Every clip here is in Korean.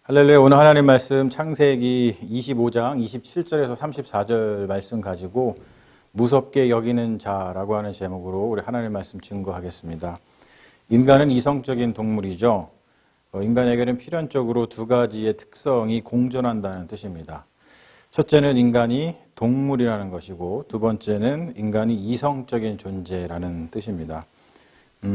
할렐루야. 오늘 하나님 말씀 창세기 25장 27절에서 34절 말씀 가지고 무섭게 여기는 자라고 하는 제목으로 우리 하나님 말씀 증거하겠습니다. 인간은 이성적인 동물이죠. 인간에게는 필연적으로 두 가지의 특성이 공존한다는 뜻입니다. 첫째는 인간이 동물이라는 것이고 두 번째는 인간이 이성적인 존재라는 뜻입니다.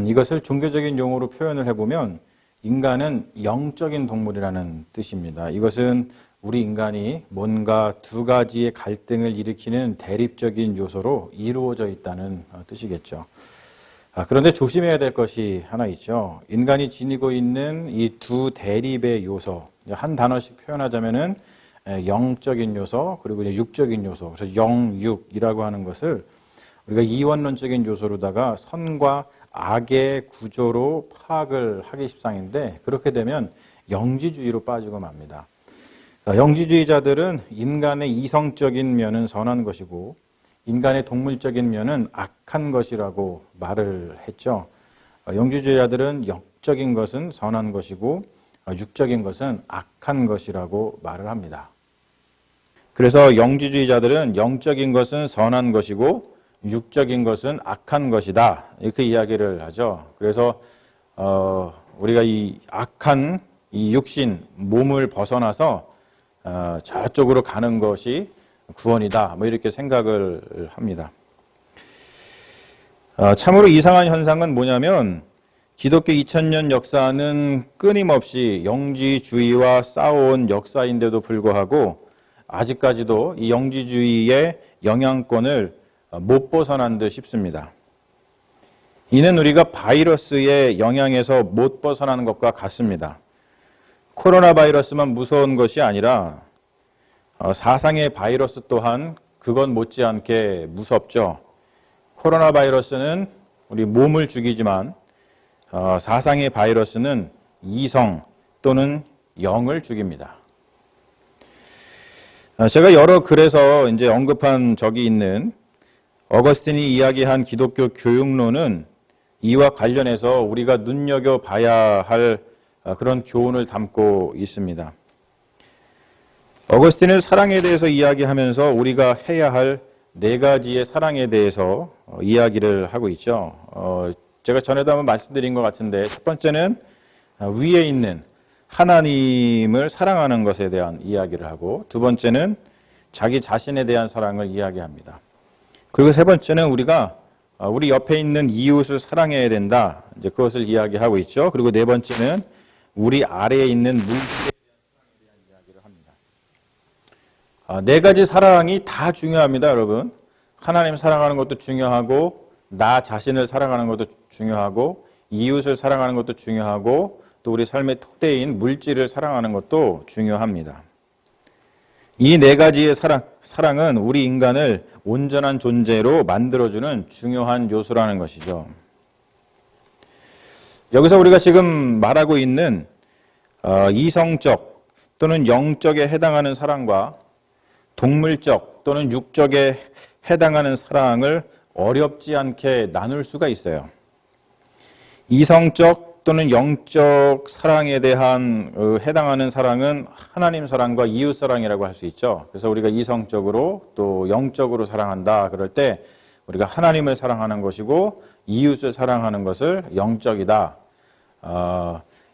이것을 종교적인 용어로 표현을 해보면 인간은 영적인 동물이라는 뜻입니다. 이것은 우리 인간이 뭔가 두 가지의 갈등을 일으키는 대립적인 요소로 이루어져 있다는 뜻이겠죠. 그런데 조심해야 될 것이 하나 있죠. 인간이 지니고 있는 이 두 대립의 요소, 한 단어씩 표현하자면은 영적인 요소 그리고 육적인 요소, 그래서 영육이라고 하는 것을 우리가 이원론적인 요소로다가 선과 악의 구조로 파악을 하기 십상인데, 그렇게 되면 영지주의로 빠지고 맙니다. 영지주의자들은 인간의 이성적인 면은 선한 것이고 인간의 동물적인 면은 악한 것이라고 말을 했죠. 영지주의자들은 영적인 것은 선한 것이고 육적인 것은 악한 것이라고 말을 합니다. 그래서 영지주의자들은 영적인 것은 선한 것이고 육적인 것은 악한 것이다, 이렇게 이야기를 하죠. 그래서 우리가 이 악한 이 육신 몸을 벗어나서 저쪽으로 가는 것이 구원이다, 뭐 이렇게 생각을 합니다. 참으로 이상한 현상은 뭐냐면 기독교 2000년 역사는 끊임없이 영지주의와 싸워온 역사인데도 불구하고 아직까지도 이 영지주의의 영향권을 못 벗어난 듯 싶습니다. 이는 우리가 바이러스의 영향에서 못 벗어나는 것과 같습니다. 코로나 바이러스만 무서운 것이 아니라 사상의 바이러스 또한 그건 못지않게 무섭죠. 코로나 바이러스는 우리 몸을 죽이지만 사상의 바이러스는 이성 또는 영을 죽입니다. 제가 여러 글에서 이제 언급한 적이 있는 어거스틴이 이야기한 기독교 교육론은 이와 관련해서 우리가 눈여겨봐야 할 그런 교훈을 담고 있습니다. 어거스틴은 사랑에 대해서 이야기하면서 우리가 해야 할 네 가지의 사랑에 대해서 이야기를 하고 있죠. 제가 전에도 한번 말씀드린 것 같은데, 첫 번째는 위에 있는 하나님을 사랑하는 것에 대한 이야기를 하고, 두 번째는 자기 자신에 대한 사랑을 이야기합니다. 그리고 세 번째는 우리가 우리 옆에 있는 이웃을 사랑해야 된다, 이제 그것을 이야기하고 있죠. 그리고 네 번째는 우리 아래에 있는 물질에 대한 이야기를 합니다. 네 가지 사랑이 다 중요합니다, 여러분. 하나님 사랑하는 것도 중요하고, 나 자신을 사랑하는 것도 중요하고, 이웃을 사랑하는 것도 중요하고, 또 우리 삶의 토대인 물질을 사랑하는 것도 중요합니다. 이 네 가지의 사랑은 우리 인간을 온전한 존재로 만들어주는 중요한 요소라는 것이죠. 여기서 우리가 지금 말하고 있는 이성적 또는 영적에 해당하는 사랑과 동물적 또는 육적에 해당하는 사랑을 어렵지 않게 나눌 수가 있어요. 이성적 또는 영적 사랑에 대한 해당하는 사랑은 하나님 사랑과 이웃 사랑이라고 할 수 있죠. 그래서 우리가 이성적으로 또 영적으로 사랑한다 그럴 때 우리가 하나님을 사랑하는 것이고 이웃을 사랑하는 것을 영적이다,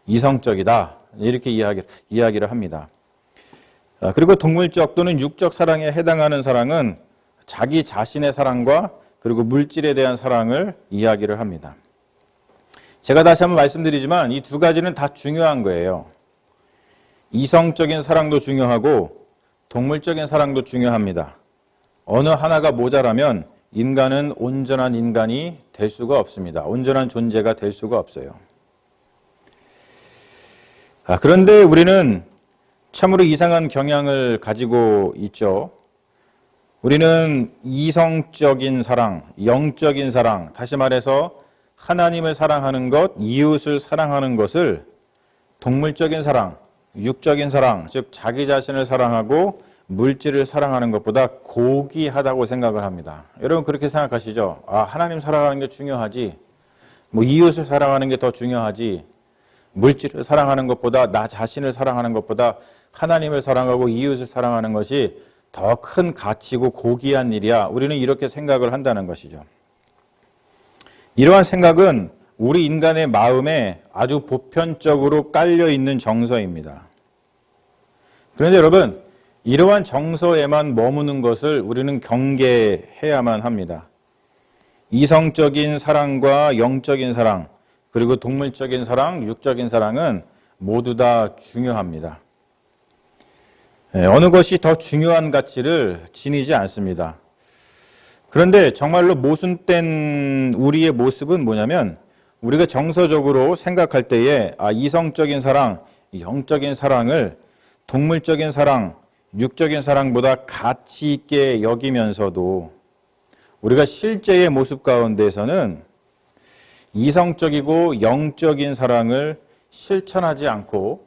이성적이다, 이렇게 이야기를 합니다. 그리고 동물적 또는 육적 사랑에 해당하는 사랑은 자기 자신의 사랑과 그리고 물질에 대한 사랑을 이야기를 합니다. 제가 다시 한번 말씀드리지만 이 두 가지는 다 중요한 거예요. 이성적인 사랑도 중요하고 동물적인 사랑도 중요합니다. 어느 하나가 모자라면 인간은 온전한 인간이 될 수가 없습니다. 온전한 존재가 될 수가 없어요. 그런데 우리는 참으로 이상한 경향을 가지고 있죠. 우리는 이성적인 사랑, 영적인 사랑, 다시 말해서 하나님을 사랑하는 것, 이웃을 사랑하는 것을 동물적인 사랑, 육적인 사랑, 즉 자기 자신을 사랑하고 물질을 사랑하는 것보다 고귀하다고 생각을 합니다. 여러분 그렇게 생각하시죠? 하나님 사랑하는 게 중요하지, 뭐 이웃을 사랑하는 게 더 중요하지, 물질을 사랑하는 것보다, 나 자신을 사랑하는 것보다 하나님을 사랑하고 이웃을 사랑하는 것이 더 큰 가치고 고귀한 일이야. 우리는 이렇게 생각을 한다는 것이죠. 이러한 생각은 우리 인간의 마음에 아주 보편적으로 깔려 있는 정서입니다. 그런데 여러분, 이러한 정서에만 머무는 것을 우리는 경계해야만 합니다. 이성적인 사랑과 영적인 사랑, 그리고 동물적인 사랑, 육적인 사랑은 모두 다 중요합니다. 어느 것이 더 중요한 가치를 지니지 않습니다. 그런데 정말로 모순된 우리의 모습은 뭐냐면, 우리가 정서적으로 생각할 때에 이성적인 사랑, 영적인 사랑을 동물적인 사랑, 육적인 사랑보다 가치 있게 여기면서도 우리가 실제의 모습 가운데서는 이성적이고 영적인 사랑을 실천하지 않고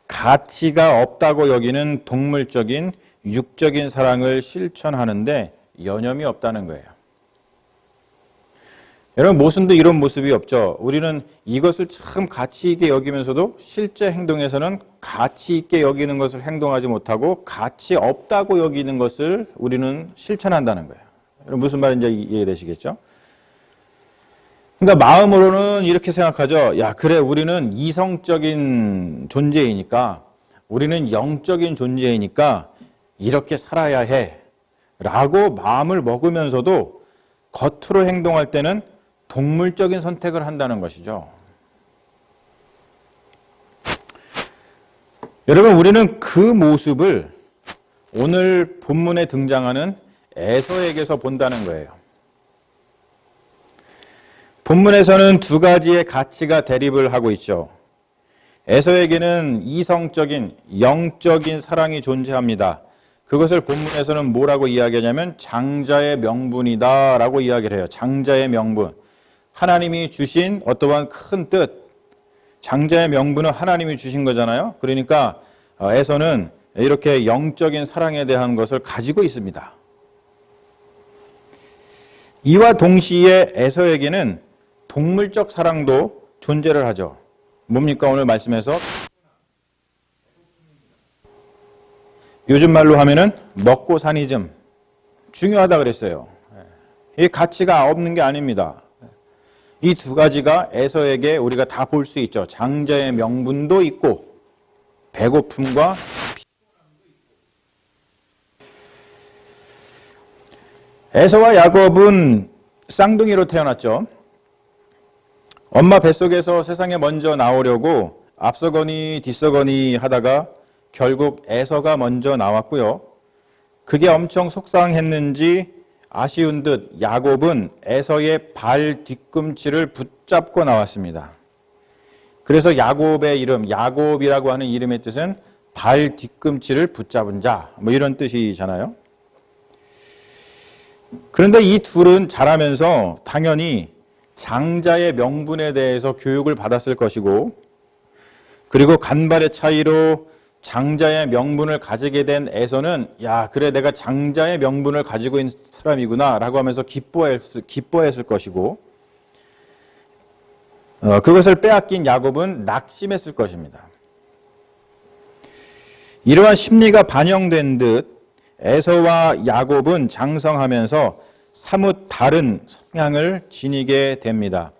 가치가 없다고 여기는 동물적인, 육적인 사랑을 실천하는데 여념이 없다는 거예요. 여러분, 모순도 이런 모습이 없죠. 우리는 이것을 참 가치 있게 여기면서도 실제 행동에서는 가치 있게 여기는 것을 행동하지 못하고 가치 없다고 여기는 것을 우리는 실천한다는 거예요. 여러분, 무슨 말인지 이해되시겠죠? 그러니까 마음으로는 이렇게 생각하죠. 야, 그래, 우리는 이성적인 존재이니까, 우리는 영적인 존재이니까 이렇게 살아야 해 라고 마음을 먹으면서도 겉으로 행동할 때는 동물적인 선택을 한다는 것이죠. 여러분, 우리는 그 모습을 오늘 본문에 등장하는 에서에게서 본다는 거예요. 본문에서는 두 가지의 가치가 대립을 하고 있죠. 에서에게는 이성적인, 영적인 사랑이 존재합니다. 그것을 본문에서는 뭐라고 이야기하냐면 장자의 명분이다 라고 이야기를 해요. 장자의 명분. 하나님이 주신 어떠한 큰 뜻, 장자의 명분은 하나님이 주신 거잖아요. 그러니까 에서는 이렇게 영적인 사랑에 대한 것을 가지고 있습니다. 이와 동시에 에서에게는 동물적 사랑도 존재를 하죠. 뭡니까? 오늘 말씀에서 요즘 말로 하면은 먹고 사니즘 중요하다 그랬어요. 이 가치가 없는 게 아닙니다. 이 두 가지가 에서에게 우리가 다 볼 수 있죠. 장자의 명분도 있고 배고픔과 에서와 야곱은 쌍둥이로 태어났죠. 엄마 뱃속에서 세상에 먼저 나오려고 앞서거니 뒤서거니 하다가 결국 에서가 먼저 나왔고요. 그게 엄청 속상했는지 아쉬운 듯 야곱은 에서의 발 뒤꿈치를 붙잡고 나왔습니다. 그래서 야곱의 이름, 야곱이라고 하는 이름의 뜻은 발 뒤꿈치를 붙잡은 자, 뭐 이런 뜻이잖아요. 그런데 이 둘은 자라면서 당연히 장자의 명분에 대해서 교육을 받았을 것이고, 그리고 간발의 차이로 장자의 명분을 가지게 된 에서는 야, 그래, 내가 장자의 명분을 가지고 있는 사람이구나 라고 하면서 기뻐했을 것이고, 그것을 빼앗긴 야곱은 낙심했을 것입니다. 이러한 심리가 반영된 듯 에서와 야곱은 장성하면서 사뭇 다른 성향을 지니게 됩니다.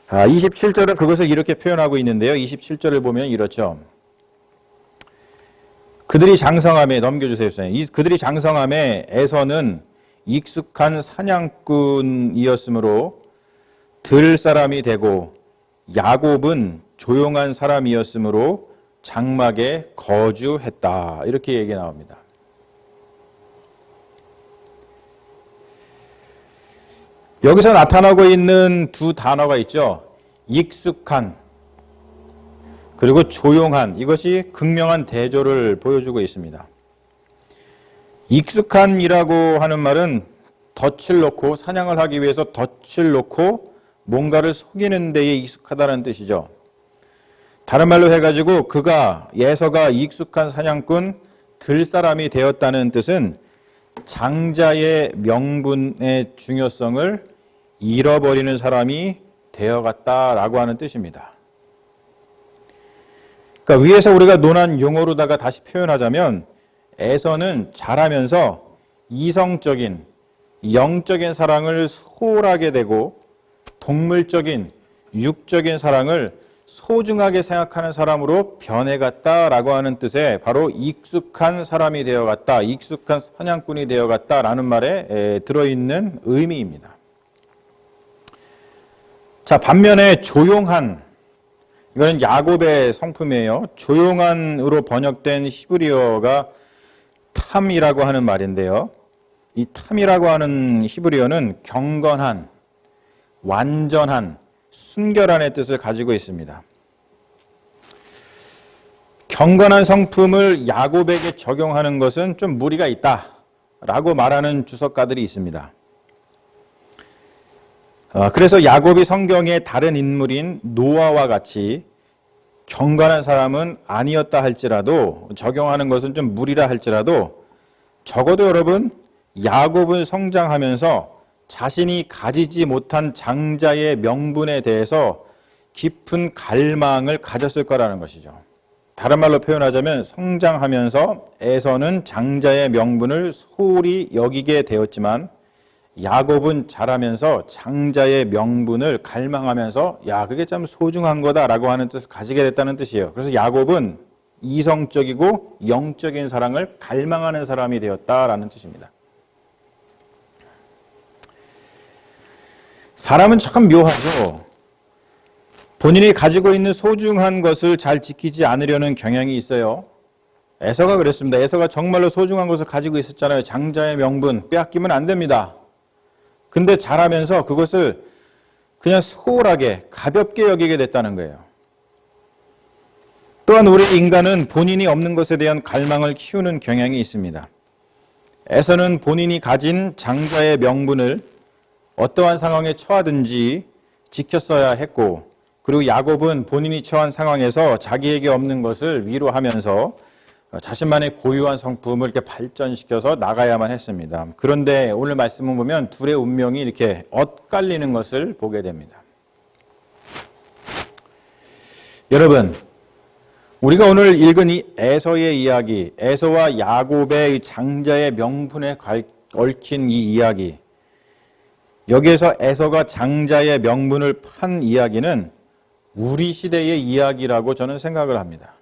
27절은 그것을 이렇게 표현하고 있는데요. 27절을 보면 이렇죠. 그들이 장성함에, 넘겨주세요. 그들이 장성함에 에서는 익숙한 사냥꾼이었으므로 들 사람이 되고 야곱은 조용한 사람이었으므로 장막에 거주했다. 이렇게 얘기 나옵니다. 여기서 나타나고 있는 두 단어가 있죠. 익숙한, 그리고 조용한. 이것이 극명한 대조를 보여주고 있습니다. 익숙한이라고 하는 말은 덫을 놓고, 사냥을 하기 위해서 덫을 놓고 뭔가를 속이는 데에 익숙하다는 뜻이죠. 다른 말로 해가지고 에서가 익숙한 사냥꾼, 들사람이 되었다는 뜻은 장자의 명분의 중요성을 잃어버리는 사람이 되어갔다라고 하는 뜻입니다. 그러니까 위에서 우리가 논한 용어로다가 다시 표현하자면 에서는 자라면서 이성적인, 영적인 사랑을 소홀하게 되고 동물적인, 육적인 사랑을 소중하게 생각하는 사람으로 변해갔다라고 하는 뜻의 바로 익숙한 사람이 되어갔다, 익숙한 사냥꾼이 되어갔다라는 말에 들어있는 의미입니다. 자, 반면에 조용한, 이거는 야곱의 성품이에요. 조용한으로 번역된 히브리어가 탐이라고 하는 말인데요. 이 탐이라고 하는 히브리어는 경건한, 완전한, 순결한의 뜻을 가지고 있습니다. 경건한 성품을 야곱에게 적용하는 것은 좀 무리가 있다라고 말하는 주석가들이 있습니다. 그래서 야곱이 성경의 다른 인물인 노아와 같이 경건한 사람은 아니었다 할지라도, 적용하는 것은 좀 무리라 할지라도, 적어도 여러분, 야곱은 성장하면서 자신이 가지지 못한 장자의 명분에 대해서 깊은 갈망을 가졌을 거라는 것이죠. 다른 말로 표현하자면 성장하면서 에서는 장자의 명분을 소홀히 여기게 되었지만 야곱은 자라면서 장자의 명분을 갈망하면서 야, 그게 참 소중한 거다라고 하는 뜻을 가지게 됐다는 뜻이에요. 그래서 야곱은 이성적이고 영적인 사랑을 갈망하는 사람이 되었다라는 뜻입니다. 사람은 참 묘하죠. 본인이 가지고 있는 소중한 것을 잘 지키지 않으려는 경향이 있어요. 에서가 그랬습니다. 에서가 정말로 소중한 것을 가지고 있었잖아요. 장자의 명분 빼앗기면 안 됩니다. 근데 자라면서 그것을 그냥 소홀하게 가볍게 여기게 됐다는 거예요. 또한 우리 인간은 본인이 없는 것에 대한 갈망을 키우는 경향이 있습니다. 에서는 본인이 가진 장자의 명분을 어떠한 상황에 처하든지 지켰어야 했고, 그리고 야곱은 본인이 처한 상황에서 자기에게 없는 것을 위로하면서 자신만의 고유한 성품을 이렇게 발전시켜서 나가야만 했습니다. 그런데 오늘 말씀을 보면 둘의 운명이 이렇게 엇갈리는 것을 보게 됩니다. 여러분, 우리가 오늘 읽은 이 에서의 이야기, 에서와 야곱의 장자의 명분에 얽힌 이 이야기, 여기에서 에서가 장자의 명분을 판 이야기는 우리 시대의 이야기라고 저는 생각을 합니다.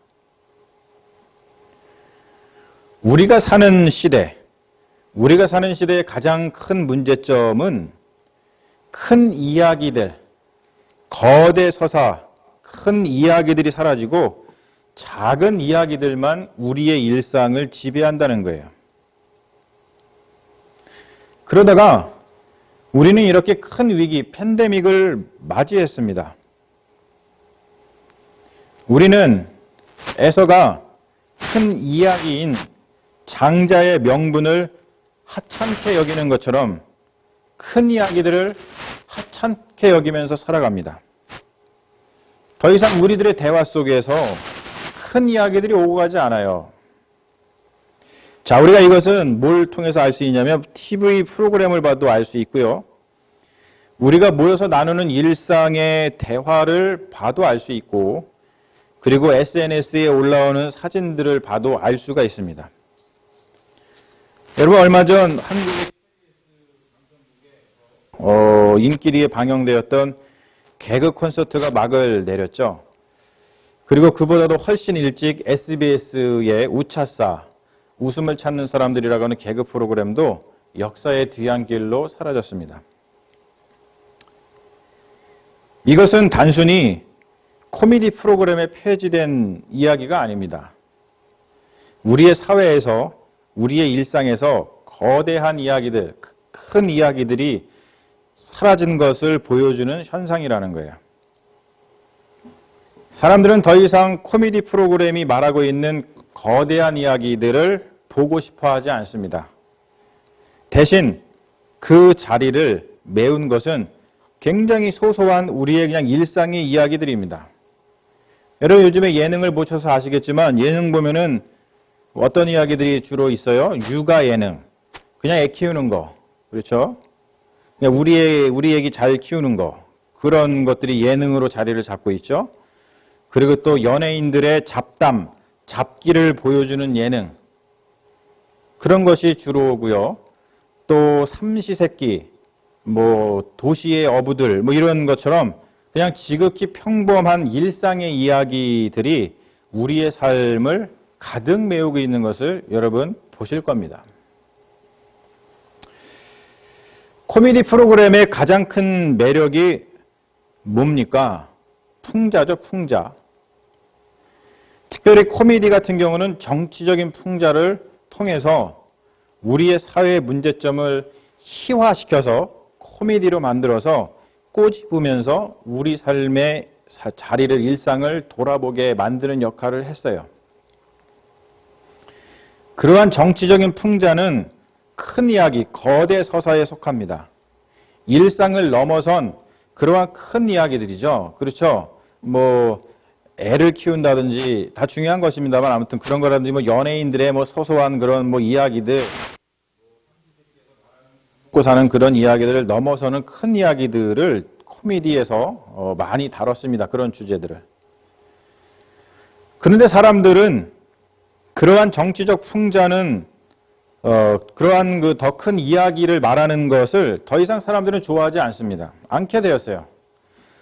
우리가 사는 시대의 가장 큰 문제점은 큰 이야기들, 거대 서사, 큰 이야기들이 사라지고 작은 이야기들만 우리의 일상을 지배한다는 거예요. 그러다가 우리는 이렇게 큰 위기, 팬데믹을 맞이했습니다. 우리는 에서가 큰 이야기인 장자의 명분을 하찮게 여기는 것처럼 큰 이야기들을 하찮게 여기면서 살아갑니다. 더 이상 우리들의 대화 속에서 큰 이야기들이 오고 가지 않아요. 자, 우리가 이것은 뭘 통해서 알 수 있냐면 TV 프로그램을 봐도 알 수 있고요. 우리가 모여서 나누는 일상의 대화를 봐도 알 수 있고, 그리고 SNS에 올라오는 사진들을 봐도 알 수가 있습니다. 여러분, 얼마 전 한국의 인기리에 방영되었던 개그 콘서트가 막을 내렸죠. 그리고 그보다도 훨씬 일찍 SBS의 우차싸, 웃음을 찾는 사람들이라고 하는 개그 프로그램도 역사의 뒤안길로 사라졌습니다. 이것은 단순히 코미디 프로그램에 폐지된 이야기가 아닙니다. 우리의 사회에서, 우리의 일상에서 거대한 이야기들, 큰 이야기들이 사라진 것을 보여주는 현상이라는 거예요. 사람들은 더 이상 코미디 프로그램이 말하고 있는 거대한 이야기들을 보고 싶어 하지 않습니다. 대신 그 자리를 메운 것은 굉장히 소소한 우리의 그냥 일상의 이야기들입니다. 여러분, 요즘에 예능을 보셔서 아시겠지만 예능 보면은 어떤 이야기들이 주로 있어요? 육아 예능. 그냥 애 키우는 거. 그렇죠? 그냥 우리 애기 잘 키우는 거. 그런 것들이 예능으로 자리를 잡고 있죠. 그리고 또 연예인들의 잡담, 잡기를 보여주는 예능, 그런 것이 주로고요. 또 삼시세끼, 도시의 어부들, 이런 것처럼 그냥 지극히 평범한 일상의 이야기들이 우리의 삶을 가득 메우고 있는 것을 여러분 보실 겁니다. 코미디 프로그램의 가장 큰 매력이 뭡니까? 풍자죠, 풍자. 특별히 코미디 같은 경우는 정치적인 풍자를 통해서 우리의 사회의 문제점을 희화시켜서 코미디로 만들어서 꼬집으면서 우리 삶의 자리를, 일상을 돌아보게 만드는 역할을 했어요. 그러한 정치적인 풍자는 큰 이야기, 거대 서사에 속합니다. 일상을 넘어선 그러한 큰 이야기들이죠. 그렇죠? 애를 키운다든지 다 중요한 것입니다만 아무튼 그런 거라든지 연예인들의 소소한 그런 이야기들, 먹고 사는 그런 이야기들을 넘어서는 큰 이야기들을 코미디에서 많이 다뤘습니다. 그런 주제들을. 그런데 사람들은 그러한 정치적 풍자는 그러한 그 더 큰 이야기를 말하는 것을 더 이상 사람들은 좋아하지 않게 되었어요.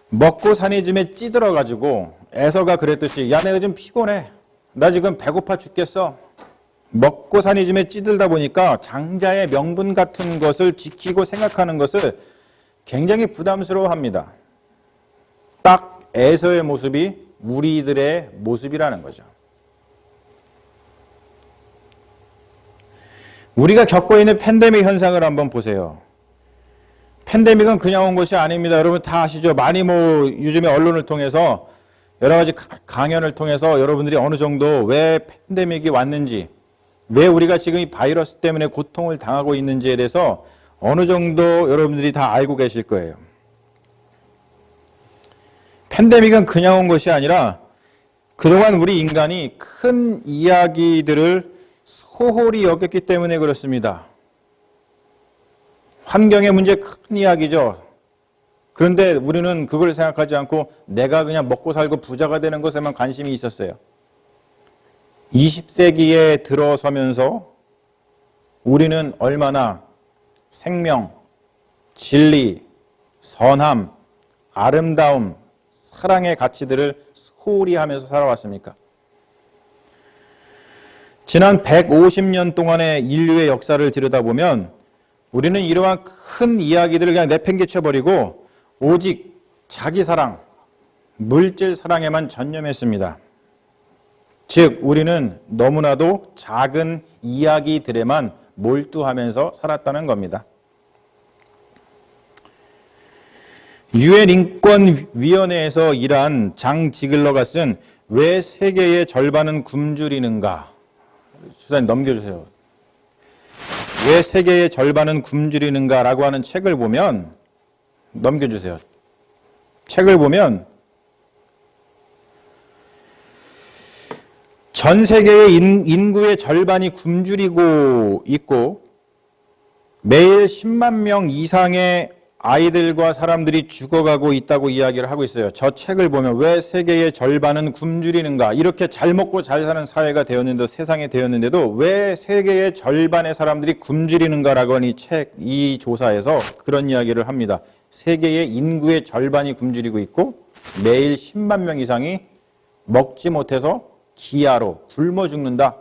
먹고 사니 즘에 찌들어가지고 에서가 그랬듯이, 야, 내가 좀 피곤해. 나 지금 배고파 죽겠어. 먹고 사니 즘에 찌들다 보니까 장자의 명분 같은 것을 지키고 생각하는 것을 굉장히 부담스러워합니다. 딱 에서의 모습이 우리들의 모습이라는 거죠. 우리가 겪고 있는 팬데믹 현상을 한번 보세요. 팬데믹은 그냥 온 것이 아닙니다. 여러분 다 아시죠? 많이 요즘에 언론을 통해서 여러 가지 강연을 통해서 여러분들이 어느 정도 왜 팬데믹이 왔는지, 왜 우리가 지금 이 바이러스 때문에 고통을 당하고 있는지에 대해서 어느 정도 여러분들이 다 알고 계실 거예요. 팬데믹은 그냥 온 것이 아니라 그동안 우리 인간이 큰 이야기들을 소홀히 여겼기 때문에 그렇습니다. 환경의 문제 큰 이야기죠. 그런데 우리는 그걸 생각하지 않고 내가 그냥 먹고 살고 부자가 되는 것에만 관심이 있었어요. 20세기에 들어서면서 우리는 얼마나 생명, 진리, 선함, 아름다움, 사랑의 가치들을 소홀히 하면서 살아왔습니까? 지난 150년 동안의 인류의 역사를 들여다보면 우리는 이러한 큰 이야기들을 그냥 내팽개쳐버리고 오직 자기 사랑, 물질 사랑에만 전념했습니다. 즉 우리는 너무나도 작은 이야기들에만 몰두하면서 살았다는 겁니다. 유엔 인권위원회에서 일한 장 지글러가 쓴 왜 세계의 절반은 굶주리는가? 주사님 넘겨주세요. 왜 세계의 절반은 굶주리는가? 라고 하는 책을 보면, 넘겨주세요. 책을 보면 전 세계의 인구의 절반이 굶주리고 있고 매일 10만 명 이상의 아이들과 사람들이 죽어가고 있다고 이야기를 하고 있어요. 저 책을 보면 왜 세계의 절반은 굶주리는가? 이렇게 잘 먹고 잘 사는 사회가 되었는데도, 세상에 되었는데도 왜 세계의 절반의 사람들이 굶주리는가라고 하는 이 조사에서 그런 이야기를 합니다. 세계의 인구의 절반이 굶주리고 있고 매일 10만 명 이상이 먹지 못해서 기아로 굶어 죽는다.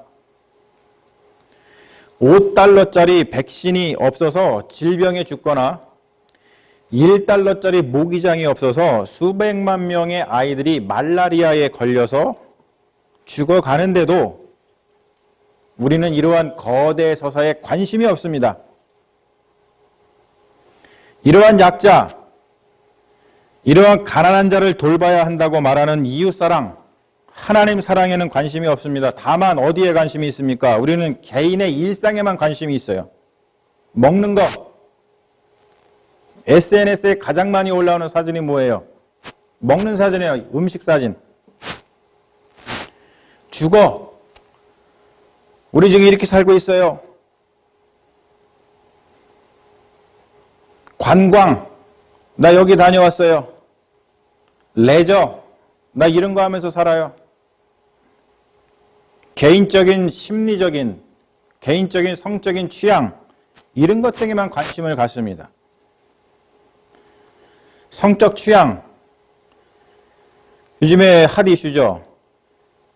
5달러짜리 백신이 없어서 질병에 죽거나 1달러짜리 모기장이 없어서 수백만 명의 아이들이 말라리아에 걸려서 죽어가는데도 우리는 이러한 거대 서사에 관심이 없습니다. 이러한 약자, 이러한 가난한 자를 돌봐야 한다고 말하는 이웃사랑, 하나님 사랑에는 관심이 없습니다. 다만 어디에 관심이 있습니까? 우리는 개인의 일상에만 관심이 있어요. 먹는 거. SNS에 가장 많이 올라오는 사진이 뭐예요? 먹는 사진이에요. 음식 사진. 죽어. 우리 지금 이렇게 살고 있어요. 관광. 나 여기 다녀왔어요. 레저. 나 이런 거 하면서 살아요. 개인적인 심리적인, 개인적인 성적인 취향, 이런 것 등에만 관심을 갖습니다. 성적 취향, 요즘에 핫 이슈죠.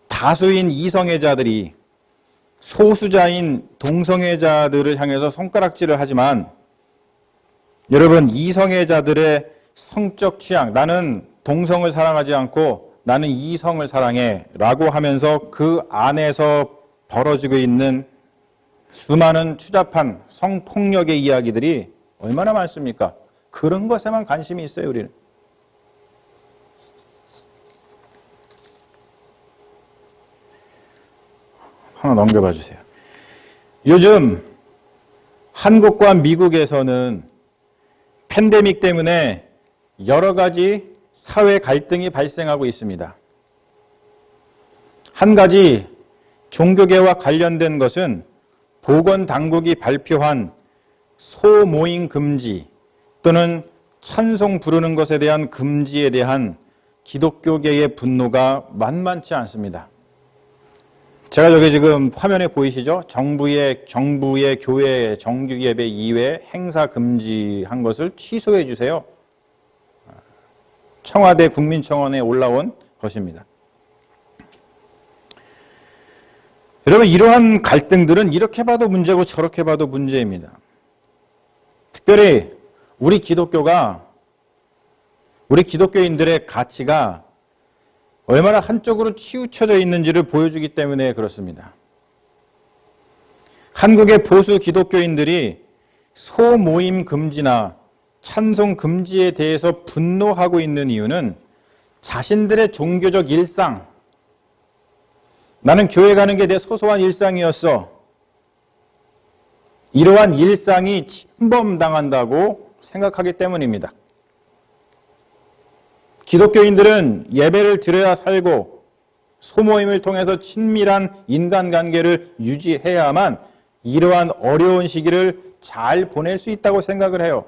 다수인 이성애자들이 소수자인 동성애자들을 향해서 손가락질을 하지만 여러분, 이성애자들의 성적 취향, 나는 동성을 사랑하지 않고 나는 이성을 사랑해 라고 하면서 그 안에서 벌어지고 있는 수많은 추잡한 성폭력의 이야기들이 얼마나 많습니까? 그런 것에만 관심이 있어요, 우리는. 하나 넘겨봐 주세요. 요즘 한국과 미국에서는 팬데믹 때문에 여러 가지 사회 갈등이 발생하고 있습니다. 한 가지 종교계와 관련된 것은 보건당국이 발표한 소모임 금지 또는 찬송 부르는 것에 대한 금지에 대한 기독교계의 분노가 만만치 않습니다. 제가 저기 지금 화면에 보이시죠? 정부의 교회 정규 예배 이외 행사 금지한 것을 취소해 주세요. 청와대 국민청원에 올라온 것입니다. 여러분, 이러한 갈등들은 이렇게 봐도 문제고 저렇게 봐도 문제입니다. 특별히 우리 기독교인들의 가치가 얼마나 한쪽으로 치우쳐져 있는지를 보여주기 때문에 그렇습니다. 한국의 보수 기독교인들이 소모임 금지나 찬송 금지에 대해서 분노하고 있는 이유는 자신들의 종교적 일상, 나는 교회 가는 게 내 소소한 일상이었어. 이러한 일상이 침범당한다고 생각하기 때문입니다. 기독교인들은 예배를 드려야 살고 소모임을 통해서 친밀한 인간관계를 유지해야만 이러한 어려운 시기를 잘 보낼 수 있다고 생각을 해요.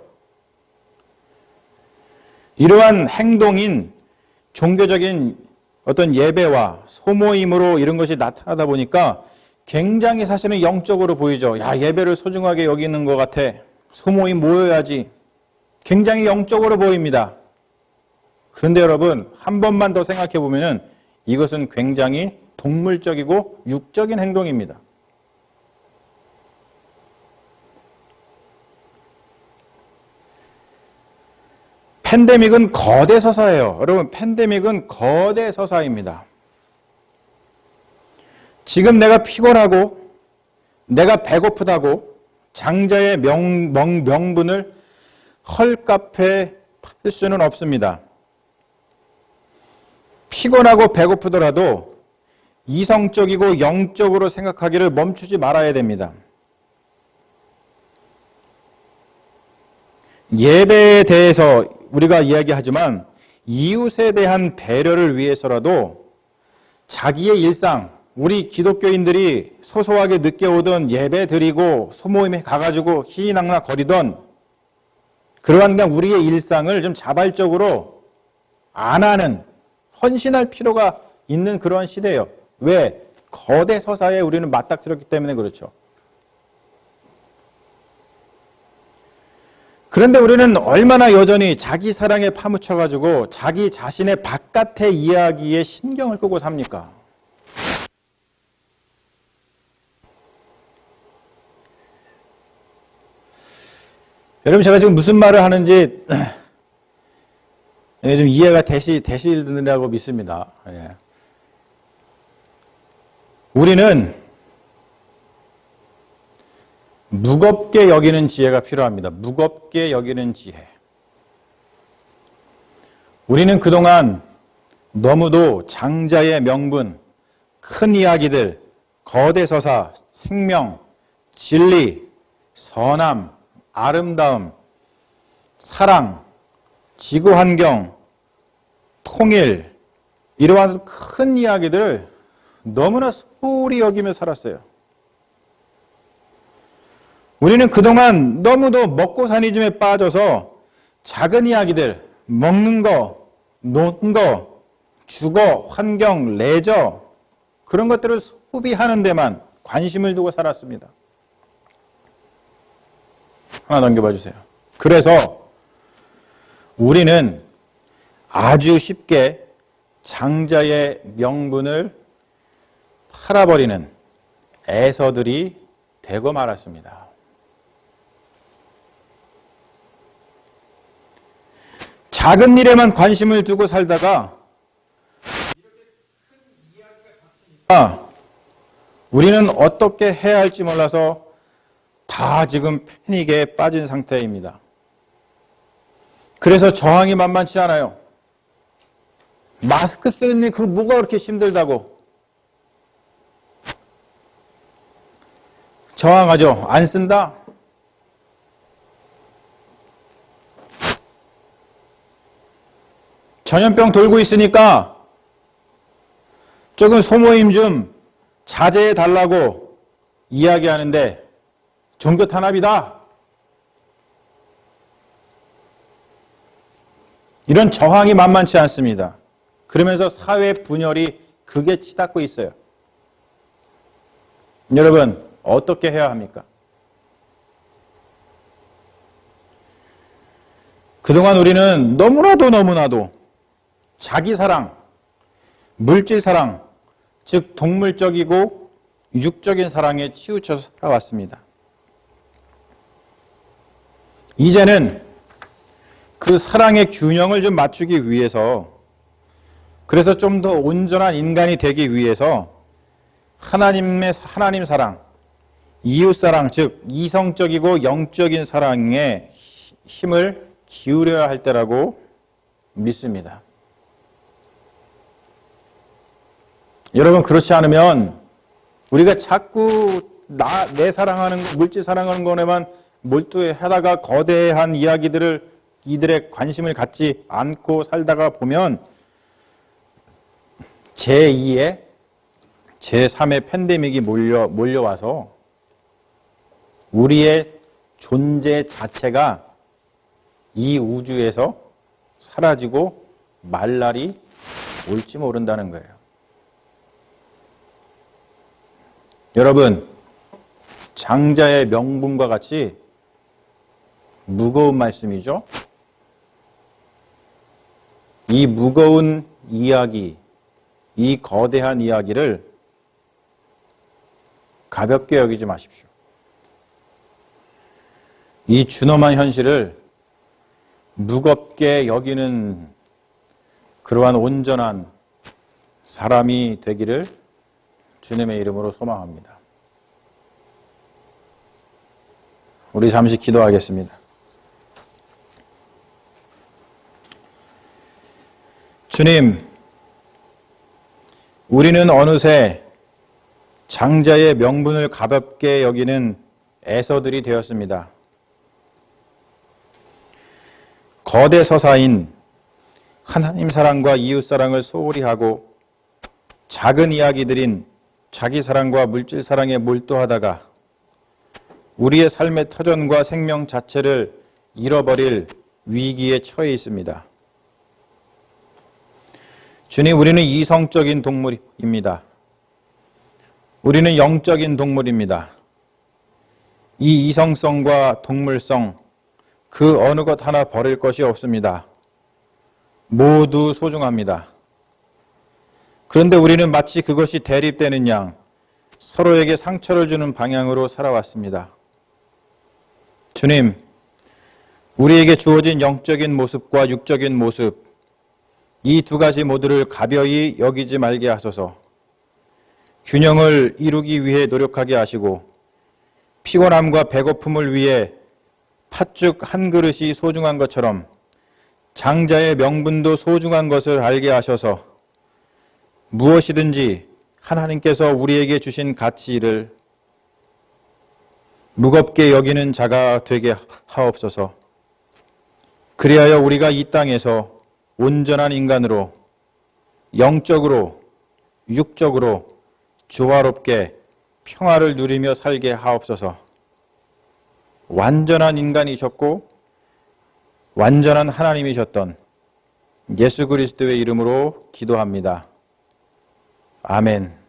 이러한 행동인 종교적인 어떤 예배와 소모임으로 이런 것이 나타나다 보니까 굉장히 사실은 영적으로 보이죠. 야, 예배를 소중하게 여기는 것 같아. 소모임 모여야지. 굉장히 영적으로 보입니다. 그런데 여러분, 한 번만 더 생각해 보면은 이것은 굉장히 동물적이고 육적인 행동입니다. 팬데믹은 거대 서사예요. 여러분, 팬데믹은 거대 서사입니다. 지금 내가 피곤하고 내가 배고프다고 장자의 명분을 헐값에 팔 수는 없습니다. 피곤하고 배고프더라도 이성적이고 영적으로 생각하기를 멈추지 말아야 됩니다. 예배에 대해서 우리가 이야기하지만 이웃에 대한 배려를 위해서라도 자기의 일상, 우리 기독교인들이 소소하게 늦게 오던 예배 드리고 소모임에 가가지고 희희낙낙 거리던 그러한 그냥 우리의 일상을 좀 자발적으로 안 하는, 헌신할 필요가 있는 그런 시대예요. 왜? 거대 서사에 우리는 맞닥뜨렸기 때문에 그렇죠. 그런데 우리는 얼마나 여전히 자기 사랑에 파묻혀가지고 자기 자신의 바깥의 이야기에 신경을 끄고 삽니까? 여러분, 제가 지금 무슨 말을 하는지 좀 이해가 되시리라고 믿습니다. 예. 우리는 무겁게 여기는 지혜가 필요합니다. 무겁게 여기는 지혜. 우리는 그동안 너무도 장자의 명분, 큰 이야기들, 거대 서사, 생명, 진리, 선함, 아름다움, 사랑, 지구환경, 통일, 이러한 큰 이야기들을 너무나 소홀히 여기며 살았어요. 우리는 그동안 너무도 먹고 사니즘에 빠져서 작은 이야기들, 먹는 거, 노는 거, 주거, 환경, 레저 그런 것들을 소비하는 데만 관심을 두고 살았습니다. 하나 넘겨봐 주세요. 그래서 우리는 아주 쉽게 장자의 명분을 팔아버리는 에서들이 되고 말았습니다. 작은 일에만 관심을 두고 살다가 우리는 어떻게 해야 할지 몰라서 다 지금 패닉에 빠진 상태입니다. 그래서 저항이 만만치 않아요. 마스크 쓰는 일, 그거 뭐가 그렇게 힘들다고. 저항하죠. 안 쓴다? 전염병 돌고 있으니까 조금 소모임 좀 자제해 달라고 이야기하는데 종교 탄압이다. 이런 저항이 만만치 않습니다. 그러면서 사회 분열이 극에 치닫고 있어요. 여러분, 어떻게 해야 합니까? 그동안 우리는 너무나도 자기 사랑, 물질 사랑, 즉 동물적이고 육적인 사랑에 치우쳐서 살아왔습니다. 이제는 그 사랑의 균형을 좀 맞추기 위해서, 그래서 좀 더 온전한 인간이 되기 위해서 하나님 사랑, 이웃 사랑, 즉 이성적이고 영적인 사랑에 힘을 기울여야 할 때라고 믿습니다. 여러분, 그렇지 않으면 우리가 자꾸 내 사랑하는 거, 물질 사랑하는 거에만 몰두하다가 거대한 이들의 관심을 갖지 않고 살다가 보면 제2의 제3의 팬데믹이 몰려와서 우리의 존재 자체가 이 우주에서 사라지고 말 날이 올지 모른다는 거예요. 여러분, 장자의 명분과 같이 무거운 말씀이죠. 이 무거운 이야기, 이 거대한 이야기를 가볍게 여기지 마십시오. 이 준엄한 현실을 무겁게 여기는 그러한 온전한 사람이 되기를 주님의 이름으로 소망합니다. 우리 잠시 기도하겠습니다. 주님, 우리는 어느새 장자의 명분을 가볍게 여기는 에서들이 되었습니다. 거대 서사인 하나님 사랑과 이웃 사랑을 소홀히 하고 작은 이야기들인 자기 사랑과 물질 사랑에 몰두하다가 우리의 삶의 터전과 생명 자체를 잃어버릴 위기에 처해 있습니다. 주님, 우리는 이성적인 동물입니다. 우리는 영적인 동물입니다. 이 이성성과 동물성, 그 어느 것 하나 버릴 것이 없습니다. 모두 소중합니다. 그런데 우리는 마치 그것이 대립되는 양 서로에게 상처를 주는 방향으로 살아왔습니다. 주님, 우리에게 주어진 영적인 모습과 육적인 모습, 이 두 가지 모두를 가벼이 여기지 말게 하소서. 균형을 이루기 위해 노력하게 하시고 피곤함과 배고픔을 위해 팥죽 한 그릇이 소중한 것처럼 장자의 명분도 소중한 것을 알게 하셔서 무엇이든지 하나님께서 우리에게 주신 가치를 무겁게 여기는 자가 되게 하옵소서. 그리하여 우리가 이 땅에서 온전한 인간으로 영적으로 육적으로 조화롭게 평화를 누리며 살게 하옵소서. 완전한 인간이셨고 완전한 하나님이셨던 예수 그리스도의 이름으로 기도합니다. 아멘.